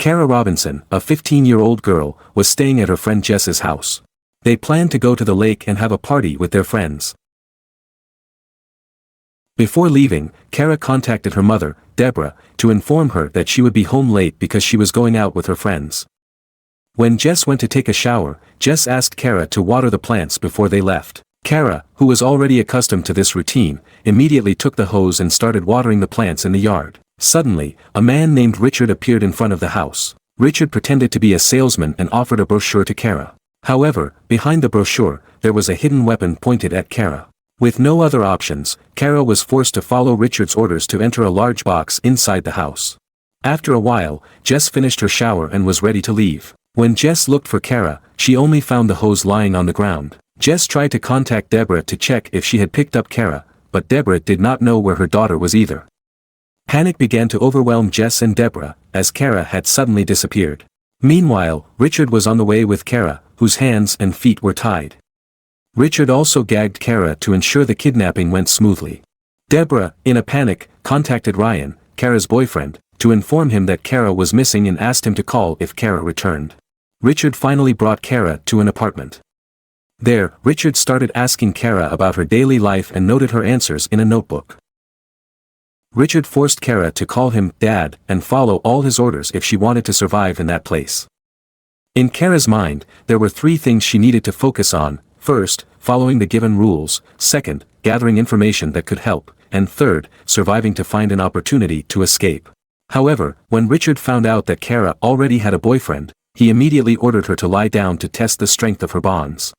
Kara Robinson, a 15-year-old girl, was staying at her friend Jess's house. They planned to go to the lake and have a party with their friends. Before leaving, Kara contacted her mother, Deborah, to inform her that she would be home late because she was going out with her friends. When Jess went to take a shower, Jess asked Kara to water the plants before they left. Kara, who was already accustomed to this routine, immediately took the hose and started watering the plants in the yard. Suddenly, a man named Richard appeared in front of the house. Richard pretended to be a salesman and offered a brochure to Kara. However, behind the brochure, there was a hidden weapon pointed at Kara. With no other options, Kara was forced to follow Richard's orders to enter a large box inside the house. After a while, Jess finished her shower and was ready to leave. When Jess looked for Kara, she only found the hose lying on the ground. Jess tried to contact Deborah to check if she had picked up Kara, but Deborah did not know where her daughter was either. Panic began to overwhelm Jess and Deborah, as Kara had suddenly disappeared. Meanwhile, Richard was on the way with Kara, whose hands and feet were tied. Richard also gagged Kara to ensure the kidnapping went smoothly. Deborah, in a panic, contacted Ryan, Kara's boyfriend, to inform him that Kara was missing and asked him to call if Kara returned. Richard finally brought Kara to an apartment. There, Richard started asking Kara about her daily life and noted her answers in a notebook. Richard forced Kara to call him Dad and follow all his orders if she wanted to survive in that place. In Kara's mind, there were three things she needed to focus on: first, following the given rules; second, gathering information that could help; and third, surviving to find an opportunity to escape. However, when Richard found out that Kara already had a boyfriend, he immediately ordered her to lie down to test the strength of her bonds.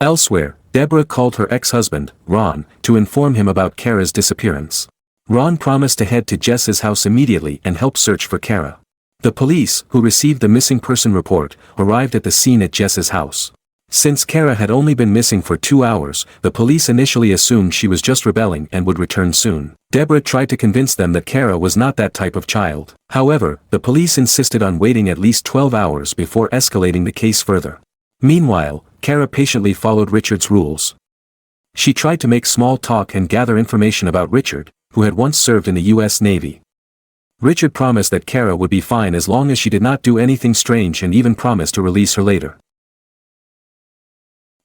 Elsewhere, Deborah called her ex-husband, Ron, to inform him about Kara's disappearance. Ron promised to head to Jess's house immediately and help search for Kara. The police, who received the missing person report, arrived at the scene at Jess's house. Since Kara had only been missing for 2 hours, the police initially assumed she was just rebelling and would return soon. Deborah tried to convince them that Kara was not that type of child. However, the police insisted on waiting at least 12 hours before escalating the case further. Meanwhile, Kara patiently followed Richard's rules. She tried to make small talk and gather information about Richard, who had once served in the U.S. Navy. Richard promised that Kara would be fine as long as she did not do anything strange and even promised to release her later.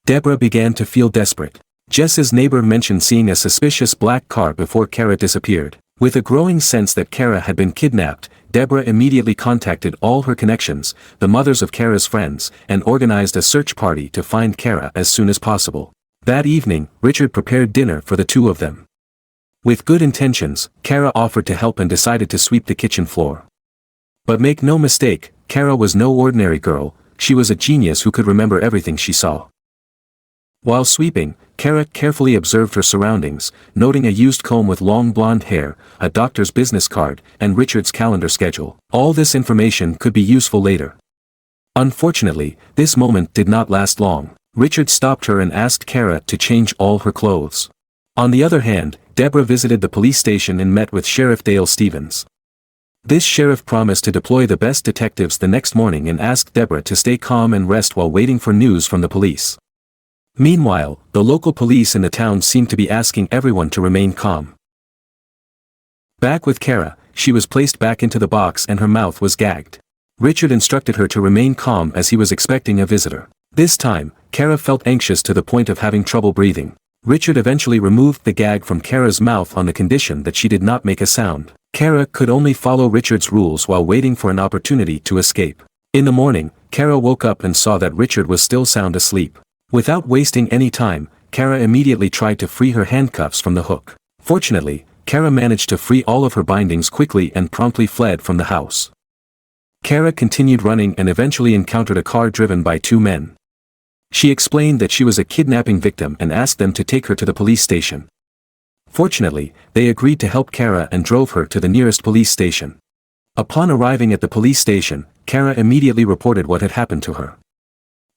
Deborah began to feel desperate. Jess's neighbor mentioned seeing a suspicious black car before Kara disappeared. With a growing sense that Kara had been kidnapped, Deborah immediately contacted all her connections, the mothers of Kara's friends, and organized a search party to find Kara as soon as possible. That evening, Richard prepared dinner for the two of them. With good intentions, Kara offered to help and decided to sweep the kitchen floor. But make no mistake, Kara was no ordinary girl; she was a genius who could remember everything she saw. While sweeping, Kara carefully observed her surroundings, noting a used comb with long blonde hair, a doctor's business card, and Richard's calendar schedule. All this information could be useful later. Unfortunately, this moment did not last long. Richard stopped her and asked Kara to change all her clothes. On the other hand, Deborah visited the police station and met with Sheriff Dale Stevens. This sheriff promised to deploy the best detectives the next morning and asked Deborah to stay calm and rest while waiting for news from the police. Meanwhile, the local police in the town seemed to be asking everyone to remain calm. Back with Kara, she was placed back into the box and her mouth was gagged. Richard instructed her to remain calm as he was expecting a visitor. This time, Kara felt anxious to the point of having trouble breathing. Richard eventually removed the gag from Kara's mouth on the condition that she did not make a sound. Kara could only follow Richard's rules while waiting for an opportunity to escape. In the morning, Kara woke up and saw that Richard was still sound asleep. Without wasting any time, Kara immediately tried to free her handcuffs from the hook. Fortunately, Kara managed to free all of her bindings quickly and promptly fled from the house. Kara continued running and eventually encountered a car driven by two men. She explained that she was a kidnapping victim and asked them to take her to the police station. Fortunately, they agreed to help Kara and drove her to the nearest police station. Upon arriving at the police station, Kara immediately reported what had happened to her.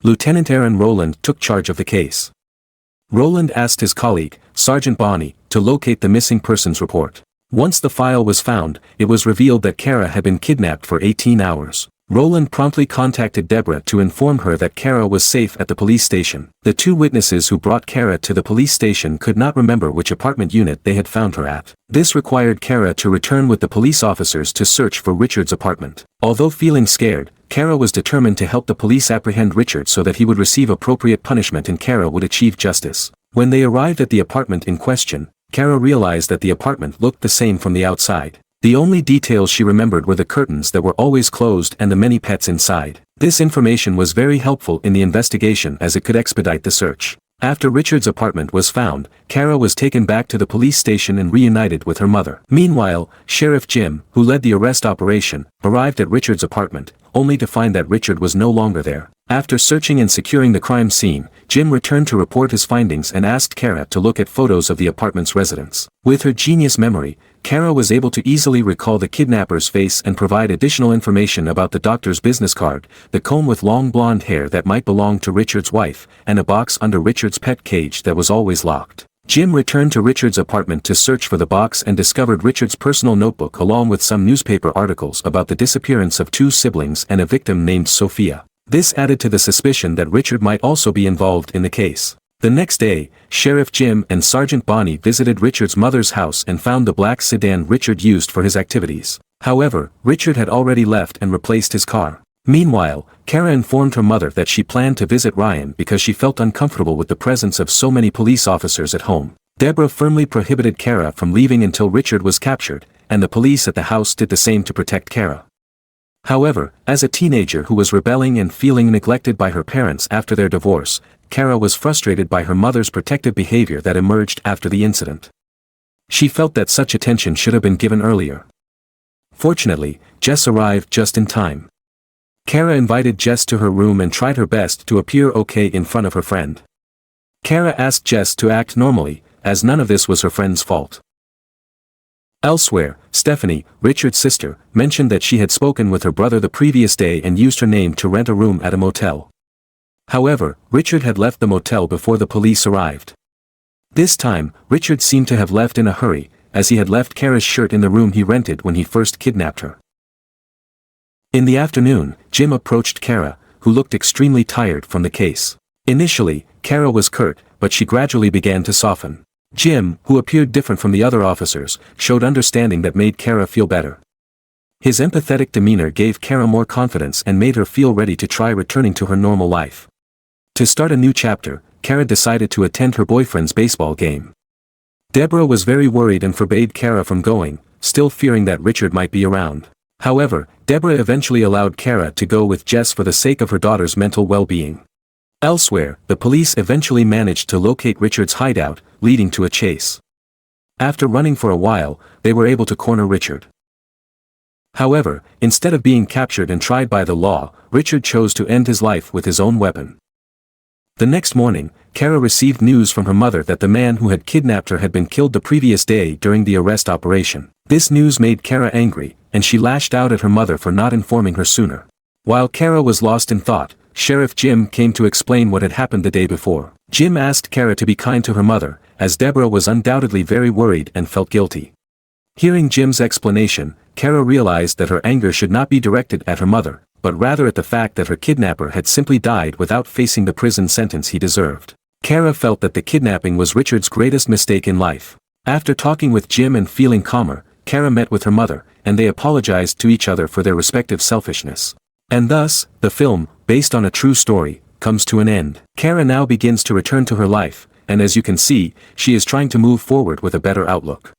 Lieutenant Aaron Rowland took charge of the case. Rowland asked his colleague, Sergeant Bonney, to locate the missing persons report. Once the file was found, it was revealed that Kara had been kidnapped for 18 hours. Roland promptly contacted Deborah to inform her that Kara was safe at the police station. The two witnesses who brought Kara to the police station could not remember which apartment unit they had found her at. This required Kara to return with the police officers to search for Richard's apartment. Although feeling scared, Kara was determined to help the police apprehend Richard so that he would receive appropriate punishment and Kara would achieve justice. When they arrived at the apartment in question, Kara realized that the apartment looked the same from the outside. The only details she remembered were the curtains that were always closed and the many pets inside. This information was very helpful in the investigation as it could expedite the search. After Richard's apartment was found, Kara was taken back to the police station and reunited with her mother. Meanwhile, Sheriff Jim, who led the arrest operation, arrived at Richard's apartment, only to find that Richard was no longer there. After searching and securing the crime scene, Jim returned to report his findings and asked Kara to look at photos of the apartment's residents. With her genius memory, Kara was able to easily recall the kidnapper's face and provide additional information about the doctor's business card, the comb with long blonde hair that might belong to Richard's wife, and a box under Richard's pet cage that was always locked. Jim returned to Richard's apartment to search for the box and discovered Richard's personal notebook along with some newspaper articles about the disappearance of two siblings and a victim named Sophia. This added to the suspicion that Richard might also be involved in the case. The next day, Sheriff Jim and Sergeant Bonnie visited Richard's mother's house and found the black sedan Richard used for his activities. However, Richard had already left and replaced his car. Meanwhile, Kara informed her mother that she planned to visit Ryan because she felt uncomfortable with the presence of so many police officers at home. Deborah firmly prohibited Kara from leaving until Richard was captured, and the police at the house did the same to protect Kara. However, as a teenager who was rebelling and feeling neglected by her parents after their divorce, Kara was frustrated by her mother's protective behavior that emerged after the incident. She felt that such attention should have been given earlier. Fortunately, Jess arrived just in time. Kara invited Jess to her room and tried her best to appear okay in front of her friend. Kara asked Jess to act normally, as none of this was her friend's fault. Elsewhere, Stephanie, Richard's sister, mentioned that she had spoken with her brother the previous day and used her name to rent a room at a motel. However, Richard had left the motel before the police arrived. This time, Richard seemed to have left in a hurry, as he had left Kara's shirt in the room he rented when he first kidnapped her. In the afternoon, Jim approached Kara, who looked extremely tired from the case. Initially, Kara was curt, but she gradually began to soften. Jim, who appeared different from the other officers, showed understanding that made Kara feel better. His empathetic demeanor gave Kara more confidence and made her feel ready to try returning to her normal life. To start a new chapter, Kara decided to attend her boyfriend's baseball game. Deborah was very worried and forbade Kara from going, still fearing that Richard might be around. However, Deborah eventually allowed Kara to go with Jess for the sake of her daughter's mental well-being. Elsewhere, the police eventually managed to locate Richard's hideout, leading to a chase. After running for a while, they were able to corner Richard. However, instead of being captured and tried by the law, Richard chose to end his life with his own weapon. The next morning, Kara received news from her mother that the man who had kidnapped her had been killed the previous day during the arrest operation. This news made Kara angry, and she lashed out at her mother for not informing her sooner. While Kara was lost in thought, Sheriff Jim came to explain what had happened the day before. Jim asked Kara to be kind to her mother, as Deborah was undoubtedly very worried and felt guilty. Hearing Jim's explanation, Kara realized that her anger should not be directed at her mother, but rather at the fact that her kidnapper had simply died without facing the prison sentence he deserved. Kara felt that the kidnapping was Richard's greatest mistake in life. After talking with Jim and feeling calmer, Kara met with her mother, and they apologized to each other for their respective selfishness. And thus, the film, based on a true story, comes to an end. Kara now begins to return to her life, and as you can see, she is trying to move forward with a better outlook.